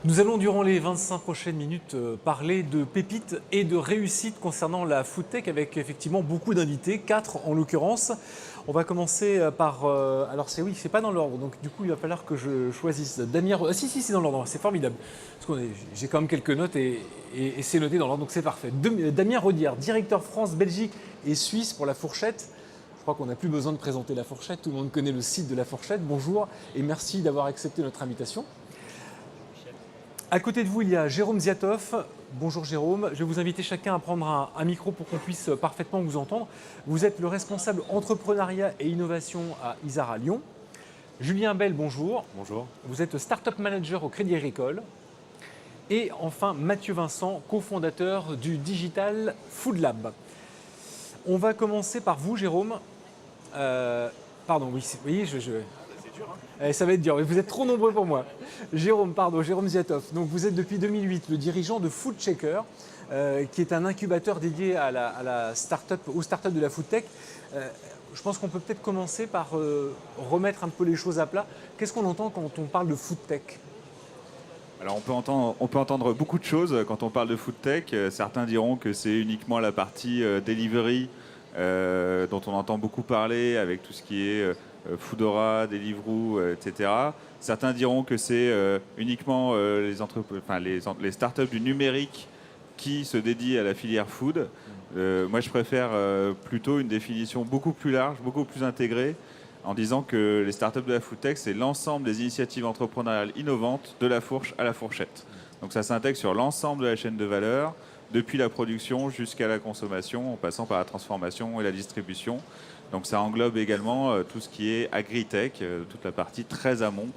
Nous allons durant les 25 prochaines minutes parler de pépites et de réussites concernant la foodtech avec effectivement beaucoup d'invités, 4 en l'occurrence. On va commencer par... alors c'est pas dans l'ordre, donc du coup il va falloir que je choisisse. Damien... Ah, si, c'est dans l'ordre, c'est formidable. J'ai quand même quelques notes et c'est noté dans l'ordre, donc c'est parfait. Damien Rodière, directeur France, Belgique et Suisse pour la fourchette. Je crois qu'on n'a plus besoin de présenter la fourchette, tout le monde connaît le site de la fourchette. Bonjour et merci d'avoir accepté notre invitation. À côté de vous, il y a Jérôme Ziatov. Bonjour Jérôme. Je vais vous inviter chacun à prendre un micro pour qu'on puisse parfaitement vous entendre. Vous êtes le responsable entrepreneuriat et innovation à Isara Lyon. Julien Bell, bonjour. Bonjour. Vous êtes Startup Manager au Crédit Agricole. Et enfin, Mathieu Vincent, cofondateur du Digital Food Lab. On va commencer par vous, Jérôme. Pardon, oui, vous voyez, C'est dur, hein. ça va être dur, mais vous êtes trop nombreux pour moi. Jérôme Ziatov. Donc vous êtes depuis 2008 le dirigeant de FoodChecker, qui est un incubateur dédié à la start-up, aux startups de la foodtech. Je pense qu'on peut peut-être commencer par remettre un peu les choses à plat. Qu'est-ce qu'on entend quand on parle de foodtech ? Alors on peut entendre beaucoup de choses quand on parle de foodtech. Certains diront que c'est uniquement la partie delivery dont on entend beaucoup parler avec tout ce qui est Foodora, Deliveroo, etc. Certains diront que c'est uniquement les startups du numérique qui se dédient à la filière food. Moi, je préfère plutôt une définition beaucoup plus large, beaucoup plus intégrée, en disant que les startups de la foodtech, c'est l'ensemble des initiatives entrepreneuriales innovantes de la fourche à la fourchette. Donc ça s'intègre sur l'ensemble de la chaîne de valeur, depuis la production jusqu'à la consommation, en passant par la transformation et la distribution. Donc ça englobe également tout ce qui est agritech, toute la partie très amont.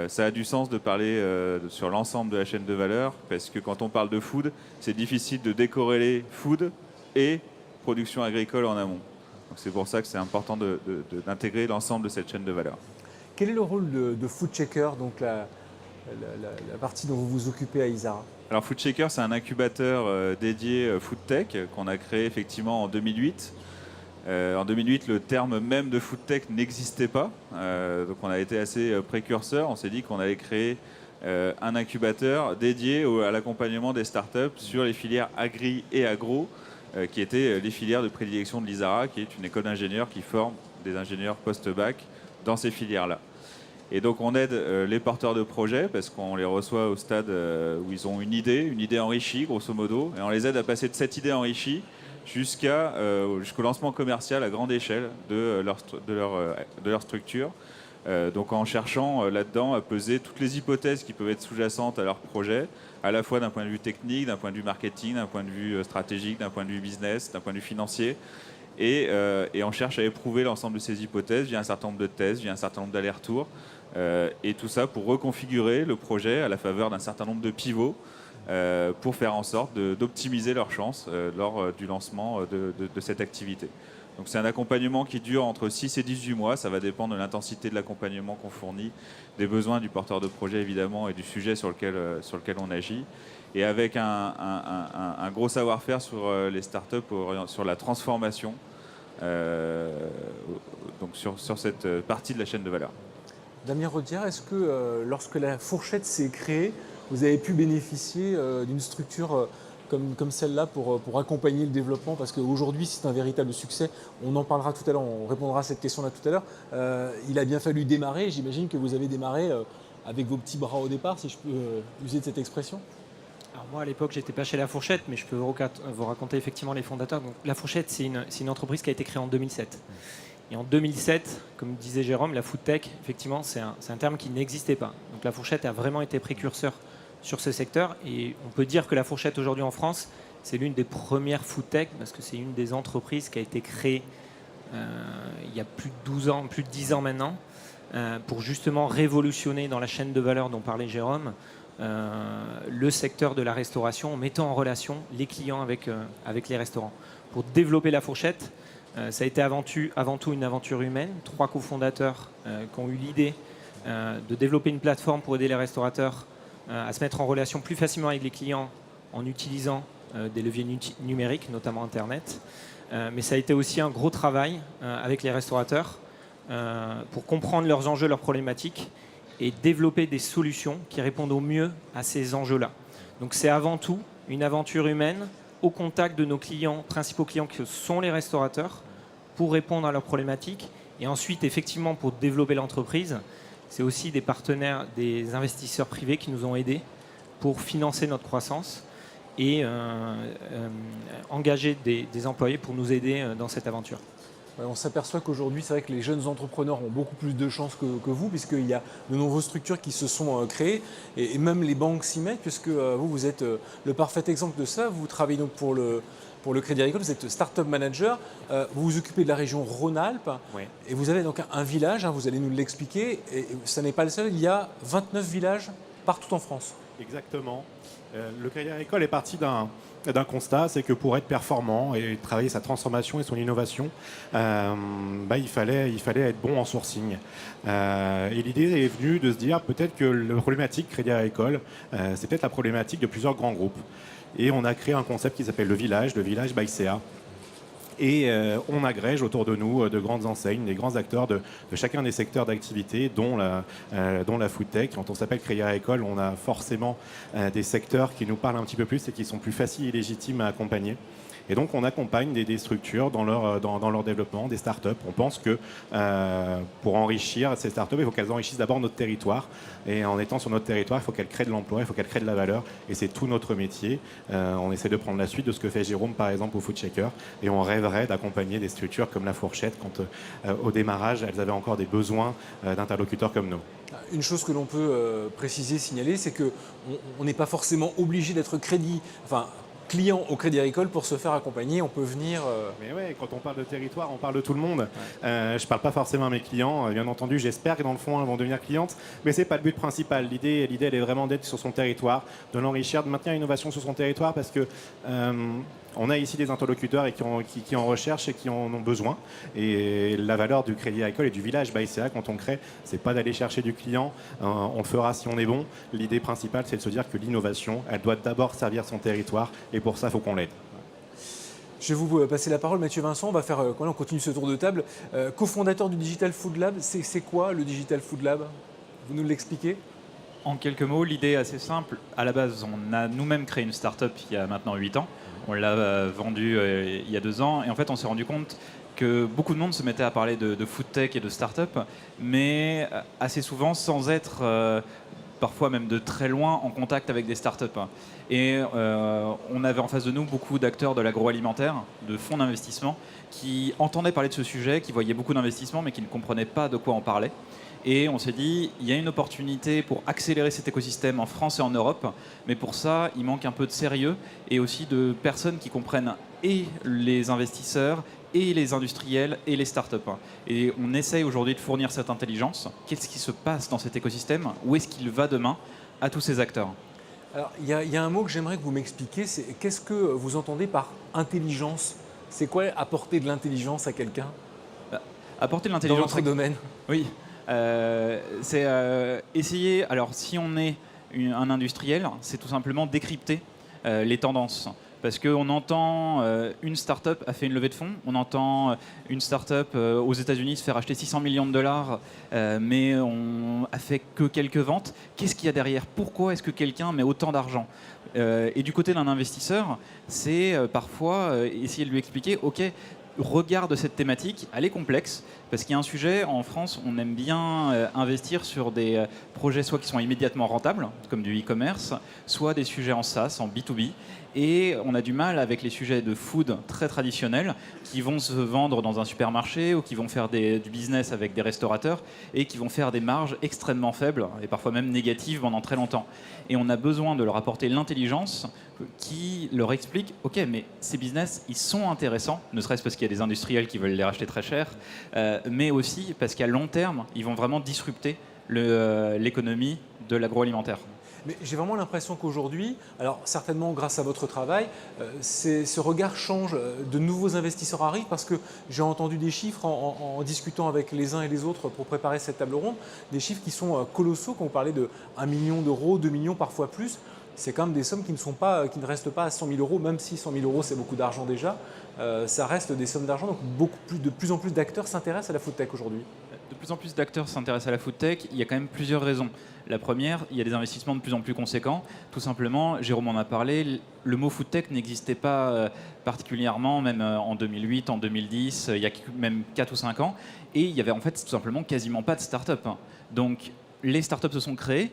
Ça a du sens de parler sur l'ensemble de la chaîne de valeur, parce que quand on parle de food, c'est difficile de décorréler food et production agricole en amont. Donc c'est pour ça que c'est important d'intégrer l'ensemble de cette chaîne de valeur. Quel est le rôle de FoodChecker, donc la partie dont vous vous occupez à Isara ? Alors FoodChecker, c'est un incubateur dédié foodtech qu'on a créé effectivement en 2008. En 2008, le terme même de foodtech n'existait pas. Donc on a été assez précurseur. On s'est dit qu'on allait créer un incubateur dédié à l'accompagnement des startups sur les filières agri et agro, qui étaient les filières de prédilection de l'ISARA, qui est une école d'ingénieurs qui forme des ingénieurs post-bac dans ces filières-là. Et donc on aide les porteurs de projets parce qu'on les reçoit au stade où ils ont une idée enrichie grosso modo, et on les aide à passer de cette idée enrichie jusqu'au lancement commercial à grande échelle de leur structure. Donc en cherchant là-dedans à peser toutes les hypothèses qui peuvent être sous-jacentes à leur projet, à la fois d'un point de vue technique, d'un point de vue marketing, d'un point de vue stratégique, d'un point de vue business, d'un point de vue financier. Et on cherche à éprouver l'ensemble de ces hypothèses via un certain nombre de tests, via un certain nombre d'allers-retours. Et tout ça pour reconfigurer le projet à la faveur d'un certain nombre de pivots pour faire en sorte d'optimiser leurs chances lors du lancement de cette activité. Donc c'est un accompagnement qui dure entre 6 et 18 mois. Ça va dépendre de l'intensité de l'accompagnement qu'on fournit, des besoins du porteur de projet évidemment et du sujet sur lequel on agit. Et avec un gros savoir-faire sur les startups, sur la transformation, donc sur cette partie de la chaîne de valeur. Damien Rodière, est-ce que lorsque la fourchette s'est créée, vous avez pu bénéficier d'une structure comme celle-là pour accompagner le développement? Parce qu'aujourd'hui, c'est un véritable succès. On en parlera tout à l'heure, on répondra à cette question-là tout à l'heure. Il a bien fallu démarrer. J'imagine que vous avez démarré avec vos petits bras au départ, si je peux user de cette expression. Alors moi, à l'époque, j'étais pas chez La Fourchette, mais je peux vous raconter effectivement les fondateurs. Donc, La Fourchette, c'est une entreprise qui a été créée en 2007. Et en 2007, comme disait Jérôme, la foodtech, effectivement, c'est un terme qui n'existait pas. Donc La Fourchette a vraiment été précurseur sur ce secteur. Et on peut dire que La Fourchette, aujourd'hui en France, c'est l'une des premières foodtech, parce que c'est une des entreprises qui a été créée il y a plus de 12 ans, plus de 10 ans maintenant, pour justement révolutionner dans la chaîne de valeur dont parlait Jérôme, le secteur de la restauration, en mettant en relation les clients avec les restaurants. Pour développer La Fourchette, ça a été avant tout une aventure humaine. 3 cofondateurs qui ont eu l'idée de développer une plateforme pour aider les restaurateurs à se mettre en relation plus facilement avec les clients en utilisant des leviers numériques, notamment Internet. Mais ça a été aussi un gros travail avec les restaurateurs pour comprendre leurs enjeux, leurs problématiques et développer des solutions qui répondent au mieux à ces enjeux-là. Donc c'est avant tout une aventure humaine au contact de nos principaux clients que sont les restaurateurs, pour répondre à leurs problématiques. Et ensuite, effectivement, pour développer l'entreprise, c'est aussi des partenaires, des investisseurs privés qui nous ont aidés pour financer notre croissance et engager des employés pour nous aider dans cette aventure. Ouais, on s'aperçoit qu'aujourd'hui, c'est vrai que les jeunes entrepreneurs ont beaucoup plus de chances que vous, puisqu'il y a de nombreuses structures qui se sont créées, et même les banques s'y mettent, puisque vous êtes le parfait exemple de ça. Vous travaillez donc pour le Crédit Agricole, vous êtes Startup Manager, vous vous occupez de la région Rhône-Alpes, Oui. et vous avez donc un village, vous allez nous l'expliquer, et ça n'est pas le seul, il y a 29 villages partout en France. Exactement. Le Crédit Agricole est parti d'un constat, c'est que pour être performant et travailler sa transformation et son innovation, il fallait être bon en sourcing. Et l'idée est venue de se dire peut-être que la problématique Crédit Agricole, c'est peut-être la problématique de plusieurs grands groupes. Et on a créé un concept qui s'appelle le village by CA. Et on agrège autour de nous de grandes enseignes, des grands acteurs de chacun des secteurs d'activité, dont la food tech. Quand on s'appelle Crédit Agricole, on a forcément des secteurs qui nous parlent un petit peu plus et qui sont plus faciles et légitimes à accompagner. Et donc on accompagne des structures dans leur développement, des startups. On pense que pour enrichir ces startups, il faut qu'elles enrichissent d'abord notre territoire. Et en étant sur notre territoire, il faut qu'elles créent de l'emploi, il faut qu'elles créent de la valeur. Et c'est tout notre métier. On essaie de prendre la suite de ce que fait Jérôme, par exemple, au Food Shaker. Et on rêverait d'accompagner des structures comme la Fourchette quand, au démarrage, elles avaient encore des besoins d'interlocuteurs comme nous. Une chose que l'on peut préciser, signaler, c'est qu'on n'est pas forcément obligé d'être client au Crédit Agricole pour se faire accompagner. On peut venir... Mais ouais, quand on parle de territoire, on parle de tout le monde. Je ne parle pas forcément à mes clients. Bien entendu, j'espère que dans le fond, elles vont devenir clientes. Mais ce n'est pas le but principal. L'idée, elle est vraiment d'être sur son territoire, de l'enrichir, de maintenir l'innovation sur son territoire parce que... on a ici des interlocuteurs qui en recherchent et qui en ont besoin. Et la valeur du Crédit Agricole et du village by CA, quand on crée, c'est pas d'aller chercher du client. On le fera si on est bon. L'idée principale, c'est de se dire que l'innovation, elle doit d'abord servir son territoire. Et pour ça, il faut qu'on l'aide. Je vais vous passer la parole, Mathieu Vincent. On continue ce tour de table. Cofondateur du Digital Food Lab, c'est quoi le Digital Food Lab? Vous nous l'expliquez? En quelques mots, l'idée est assez simple. À la base, on a nous-mêmes créé une start-up il y a maintenant 8 ans. On l'a vendue il y a 2 ans. Et en fait, on s'est rendu compte que beaucoup de monde se mettait à parler de food tech et de start-up, mais assez souvent sans être, parfois même de très loin, en contact avec des start-up. Et on avait en face de nous beaucoup d'acteurs de l'agroalimentaire, de fonds d'investissement, qui entendaient parler de ce sujet, qui voyaient beaucoup d'investissements, mais qui ne comprenaient pas de quoi on parlait. Et on s'est dit, il y a une opportunité pour accélérer cet écosystème en France et en Europe, mais pour ça, il manque un peu de sérieux et aussi de personnes qui comprennent et les investisseurs, et les industriels, et les startups. Et on essaye aujourd'hui de fournir cette intelligence. Qu'est-ce qui se passe dans cet écosystème? Où est-ce qu'il va demain à tous ces acteurs? Alors, il y a un mot que j'aimerais que vous m'expliquiez, c'est qu'est-ce que vous entendez par intelligence? C'est quoi apporter de l'intelligence à quelqu'un Apporter de dans l'intelligence votre domaine? Oui. C'est essayer, alors si on est un industriel, c'est tout simplement décrypter les tendances. Parce qu'on entend une start-up a fait une levée de fonds, on entend une start-up aux États-Unis se faire acheter 600 millions de dollars, mais on a fait que quelques ventes. Qu'est-ce qu'il y a derrière? Pourquoi est-ce que quelqu'un met autant d'argent? Et du côté d'un investisseur, c'est parfois essayer de lui expliquer, ok, regarde cette thématique, elle est complexe, parce qu'il y a un sujet, en France, on aime bien investir sur des projets soit qui sont immédiatement rentables, comme du e-commerce, soit des sujets en SaaS, en B2B, et on a du mal avec les sujets de food très traditionnels, qui vont se vendre dans un supermarché, ou qui vont faire du business avec des restaurateurs, et qui vont faire des marges extrêmement faibles, et parfois même négatives pendant très longtemps. Et on a besoin de leur apporter l'intelligence qui leur explique, ok, mais ces business, ils sont intéressants, ne serait-ce parce qu'il y a des industriels qui veulent les racheter très cher, mais aussi parce qu'à long terme, ils vont vraiment disrupter l'économie de l'agroalimentaire. Mais j'ai vraiment l'impression qu'aujourd'hui, alors certainement grâce à votre travail, ce regard change, de nouveaux investisseurs arrivent parce que j'ai entendu des chiffres en discutant avec les uns et les autres pour préparer cette table ronde, des chiffres qui sont colossaux quand vous parlez de 1 million d'euros, 2 millions, parfois plus. C'est quand même des sommes qui ne restent pas à 100 000 euros, même si 100 000 euros c'est beaucoup d'argent déjà, ça reste des sommes d'argent, donc de plus en plus d'acteurs s'intéressent à la food tech aujourd'hui. de plus en plus d'acteurs s'intéressent à la food tech, il y a quand même plusieurs raisons. La première, il y a des investissements de plus en plus conséquents. Tout simplement, Jérôme en a parlé, le mot food tech n'existait pas particulièrement, même en 2008, en 2010, il y a même 4 ou 5 ans. Et il y avait en fait tout simplement quasiment pas de start-up. Donc les start-up se sont créées,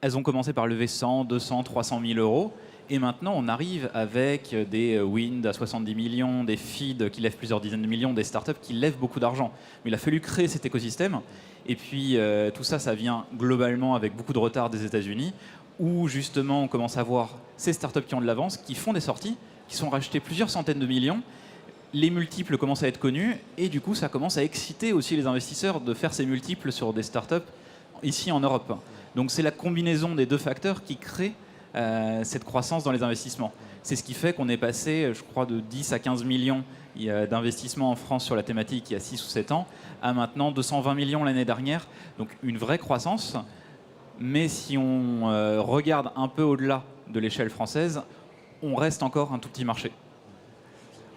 elles ont commencé par lever 100, 200, 300 000 euros. Et maintenant, on arrive avec des Wind à 70 millions, des Feed qui lèvent plusieurs dizaines de millions, des startups qui lèvent beaucoup d'argent. Mais il a fallu créer cet écosystème. Et puis, tout ça, ça vient globalement avec beaucoup de retard des États-Unis, où justement, on commence à voir ces startups qui ont de l'avance, qui font des sorties, qui sont rachetées plusieurs centaines de millions. Les multiples commencent à être connus. Et du coup, ça commence à exciter aussi les investisseurs de faire ces multiples sur des startups ici en Europe. Donc, c'est la combinaison des deux facteurs qui crée cette croissance dans les investissements. C'est ce qui fait qu'on est passé, je crois, de 10 à 15 millions d'investissements en France sur la thématique il y a 6 ou 7 ans, à maintenant 220 millions l'année dernière. Donc une vraie croissance. Mais si on regarde un peu au-delà de l'échelle française, on reste encore un tout petit marché.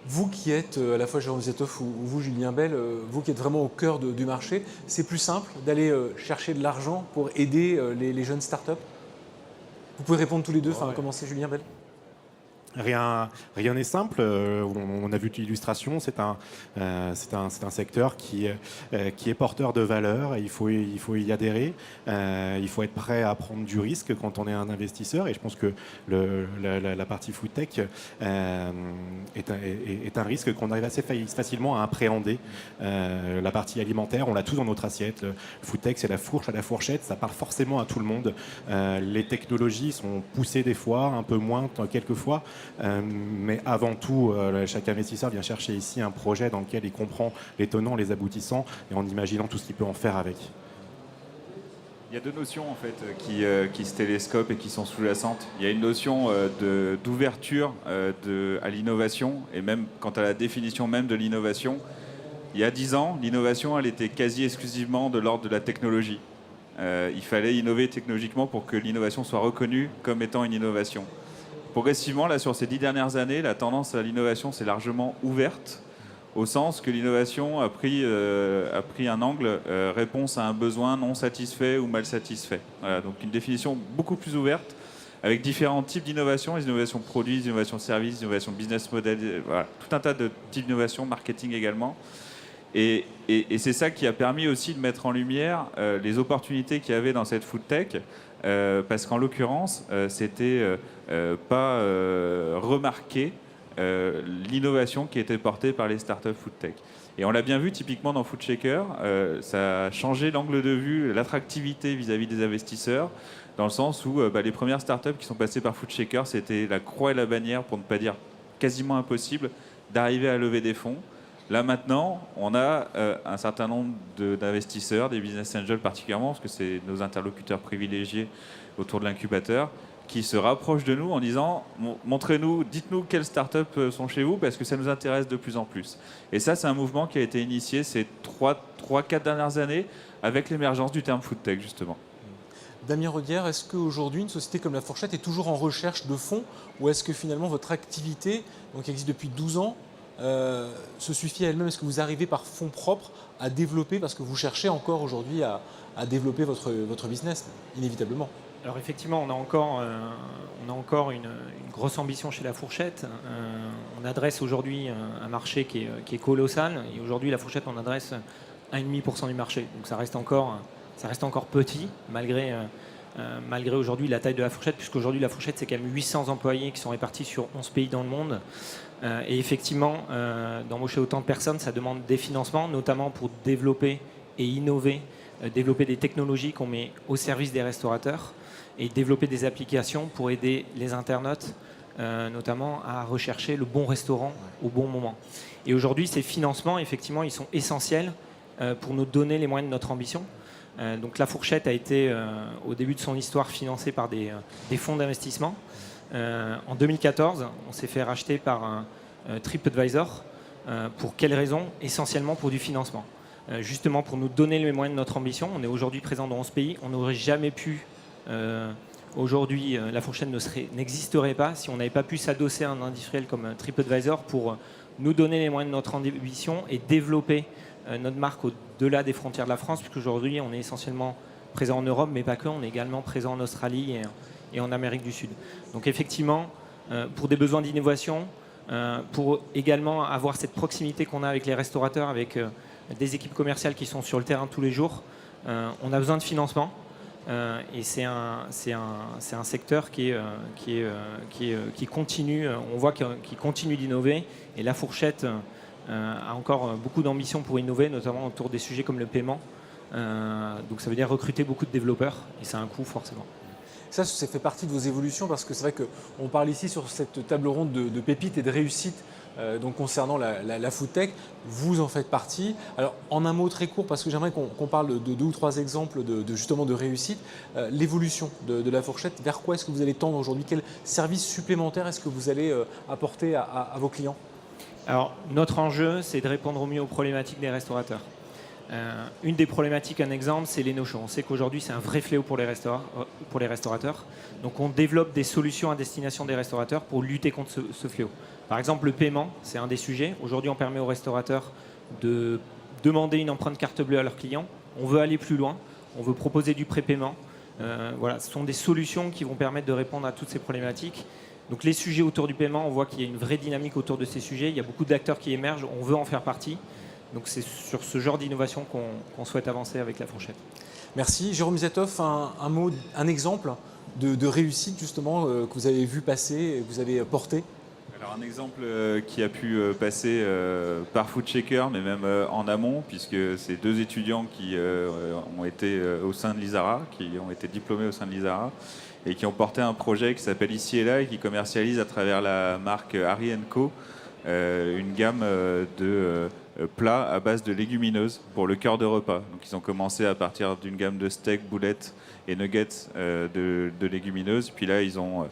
Vous qui êtes à la fois Jérôme Zetoff ou vous, Julien Bel, vous qui êtes vraiment au cœur du marché, c'est plus simple d'aller chercher de l'argent pour aider les jeunes startups? Vous pouvez répondre tous les deux, enfin, commencer Julien Bel. Rien n'est simple. On a vu l'illustration. C'est un secteur qui est porteur de valeur. Et il faut y adhérer. Il faut être prêt à prendre du risque quand on est un investisseur. Et je pense que la partie food tech est un risque qu'on arrive assez facilement à appréhender. La partie alimentaire, on l'a tous dans notre assiette. Le food tech, c'est la fourche à la fourchette. Ça parle forcément à tout le monde. Les technologies sont poussées des fois, un peu moins quelquefois. Mais avant tout, chaque investisseur vient chercher ici un projet dans lequel il comprend les tenants, les aboutissants, et en imaginant tout ce qu'il peut en faire avec. Il y a deux notions en fait qui se télescopent et qui sont sous-jacentes. Il y a une notion d'ouverture à l'innovation, et même quant à la définition même de l'innovation. Il y a 10 ans, l'innovation elle était quasi exclusivement de l'ordre de la technologie. Il fallait innover technologiquement pour que l'innovation soit reconnue comme étant une innovation. Progressivement, là, sur ces 10 dernières années, la tendance à l'innovation s'est largement ouverte, au sens que l'innovation a pris un angle réponse à un besoin non satisfait ou mal satisfait. Voilà, donc une définition beaucoup plus ouverte, avec différents types d'innovation, les innovations produits, les innovations services, les innovations business model, voilà, tout un tas de types d'innovation, marketing également. Et c'est ça qui a permis aussi de mettre en lumière les opportunités qu'il y avait dans cette food tech, parce qu'en l'occurrence, c'était pas remarqué l'innovation qui était portée par les startups food tech. Et on l'a bien vu typiquement dans Food Shaker, ça a changé l'angle de vue, l'attractivité vis-à-vis des investisseurs, dans le sens où les premières startups qui sont passées par Food Shaker, c'était la croix et la bannière, pour ne pas dire quasiment impossible, d'arriver à lever des fonds. Là maintenant, on a un certain nombre d'investisseurs, des business angels particulièrement, parce que c'est nos interlocuteurs privilégiés autour de l'incubateur, qui se rapprochent de nous en disant montrez-nous, dites-nous quelles startups sont chez vous, parce que ça nous intéresse de plus en plus. Et ça, c'est un mouvement qui a été initié ces 3-4 dernières années avec l'émergence du terme food tech, justement. Damien Rodière, est-ce qu'aujourd'hui, une société comme La Fourchette est toujours en recherche de fonds, ou est-ce que finalement votre activité, donc, qui existe depuis 12 ans, se suffit à elle-même? Est-ce que vous arrivez par fonds propres à développer, parce que vous cherchez encore aujourd'hui à développer votre business, inévitablement? Alors effectivement, on a encore une grosse ambition chez La Fourchette. On adresse aujourd'hui un marché qui est colossal. Et aujourd'hui, La Fourchette, on adresse 1,5% du marché. Donc ça reste encore petit, malgré aujourd'hui la taille de La Fourchette, puisqu'aujourd'hui, La Fourchette, c'est quand même 800 employés qui sont répartis sur 11 pays dans le monde. Et effectivement, d'embaucher autant de personnes, ça demande des financements, notamment pour développer et innover, développer des technologies qu'on met au service des restaurateurs et développer des applications pour aider les internautes, notamment à rechercher le bon restaurant au bon moment. Et aujourd'hui, ces financements, effectivement, ils sont essentiels pour nous donner les moyens de notre ambition. Donc La Fourchette a été, au début de son histoire, financée par des fonds d'investissement. En 2014, on s'est fait racheter par TripAdvisor. Pour quelles raisons? Essentiellement pour du financement. Justement pour nous donner les moyens de notre ambition. On est aujourd'hui présent dans 11 pays. On n'aurait jamais pu... aujourd'hui, La Fourchette n'existerait pas si on n'avait pas pu s'adosser à un industriel comme TripAdvisor pour nous donner les moyens de notre ambition et développer notre marque au-delà des frontières de la France, puisqu'aujourd'hui, on est essentiellement présent en Europe, mais pas que, on est également présent en Australie et en Amérique du Sud. Donc effectivement, pour des besoins d'innovation, pour également avoir cette proximité qu'on a avec les restaurateurs, avec des équipes commerciales qui sont sur le terrain tous les jours, on a besoin de financement. Et c'est un secteur qui continue, on voit qu'il continue d'innover. Et La Fourchette a encore beaucoup d'ambition pour innover, notamment autour des sujets comme le paiement. Donc ça veut dire recruter beaucoup de développeurs, et c'est un coût forcément. Ça fait partie de vos évolutions parce que c'est vrai qu'on parle ici sur cette table ronde de pépites et de réussites donc concernant la food tech. Vous en faites partie. Alors en un mot très court, parce que j'aimerais qu'on parle de 2 ou 3 exemples justement de réussite, l'évolution de La Fourchette, vers quoi est-ce que vous allez tendre aujourd'hui? Quel service supplémentaire est-ce que vous allez apporter à vos clients? Alors notre enjeu, c'est de répondre au mieux aux problématiques des restaurateurs. Une des problématiques, un exemple, c'est les no-shows. On sait qu'aujourd'hui, c'est un vrai fléau pour les restaurateurs. Donc, on développe des solutions à destination des restaurateurs pour lutter contre ce fléau. Par exemple, le paiement, c'est un des sujets. Aujourd'hui, on permet aux restaurateurs de demander une empreinte carte bleue à leurs clients. On veut aller plus loin. On veut proposer du prépaiement. Voilà, ce sont des solutions qui vont permettre de répondre à toutes ces problématiques. Donc, les sujets autour du paiement, on voit qu'il y a une vraie dynamique autour de ces sujets. Il y a beaucoup d'acteurs qui émergent. On veut en faire partie. Donc c'est sur ce genre d'innovation qu'on souhaite avancer avec La Fourchette. Merci. Jérôme Ziatoff, un mot, un exemple de réussite justement que vous avez vu passer et que vous avez porté? Alors un exemple qui a pu passer par FoodShaker, mais même en amont, puisque c'est 2 étudiants qui ont été au sein de l'ISARA, qui ont été diplômés au sein de l'ISARA, et qui ont porté un projet qui s'appelle Ici et Là, et qui commercialise à travers la marque Harry & Co une gamme de plats à base de légumineuses pour le cœur de repas. Donc ils ont commencé à partir d'une gamme de steaks, boulettes et nuggets de légumineuses. Puis là, ils ont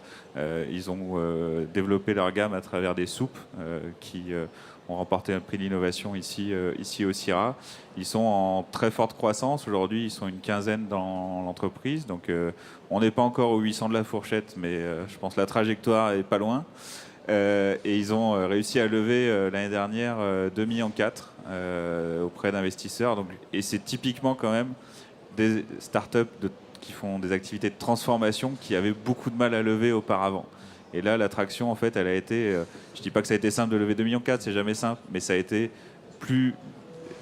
développé leur gamme à travers des soupes qui ont remporté un prix d'innovation ici au CIRA. Ils sont en très forte croissance. Aujourd'hui, ils sont une quinzaine dans l'entreprise. Donc on n'est pas encore aux 800 de La Fourchette, mais je pense que la trajectoire est pas loin. Et ils ont réussi à lever l'année dernière 2,4 millions auprès d'investisseurs. Et c'est typiquement quand même des startups qui font des activités de transformation qui avaient beaucoup de mal à lever auparavant. Et là, l'attraction, en fait, elle a été... je ne dis pas que ça a été simple de lever 2,4 millions, c'est jamais simple, mais ça a été plus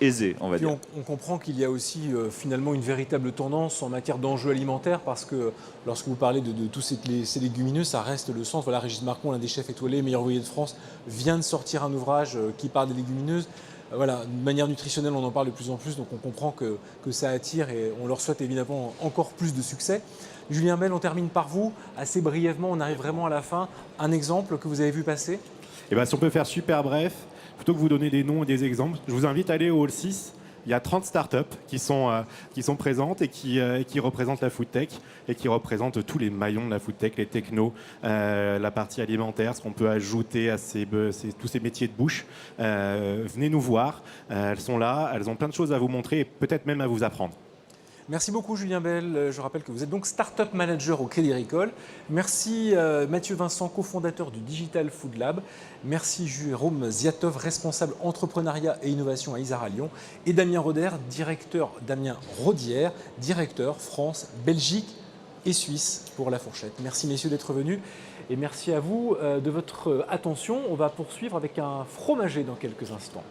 aisé, on va dire. On comprend qu'il y a aussi finalement une véritable tendance en matière d'enjeux alimentaires, parce que lorsque vous parlez de tous ces légumineux, ça reste le centre. Voilà, Régis Marcon, l'un des chefs étoilés, meilleur ouvrier de France, vient de sortir un ouvrage qui parle des légumineuses. Voilà, de manière nutritionnelle, on en parle de plus en plus, donc on comprend que ça attire et on leur souhaite évidemment encore plus de succès. Julien Bel, on termine par vous, assez brièvement, on arrive vraiment à la fin. Un exemple que vous avez vu passer? Eh ben, si on peut faire super bref, plutôt que vous donner des noms et des exemples, je vous invite à aller au Hall 6. Il y a 30 startups qui sont présentes et qui représentent la food tech et qui représentent tous les maillons de la food tech, les technos, la partie alimentaire, ce qu'on peut ajouter à tous ces métiers de bouche. Venez nous voir, elles sont là, elles ont plein de choses à vous montrer et peut-être même à vous apprendre. Merci beaucoup Julien Bel. Je rappelle que vous êtes donc Startup Manager au Crédit Agricole. Merci Mathieu Vincent, cofondateur du Digital Food Lab. Merci Jérôme Ziatoff, responsable entrepreneuriat et innovation à ISARA Lyon. Et Damien Rodière, directeur France, Belgique et Suisse pour La Fourchette. Merci messieurs d'être venus et merci à vous de votre attention. On va poursuivre avec un fromager dans quelques instants.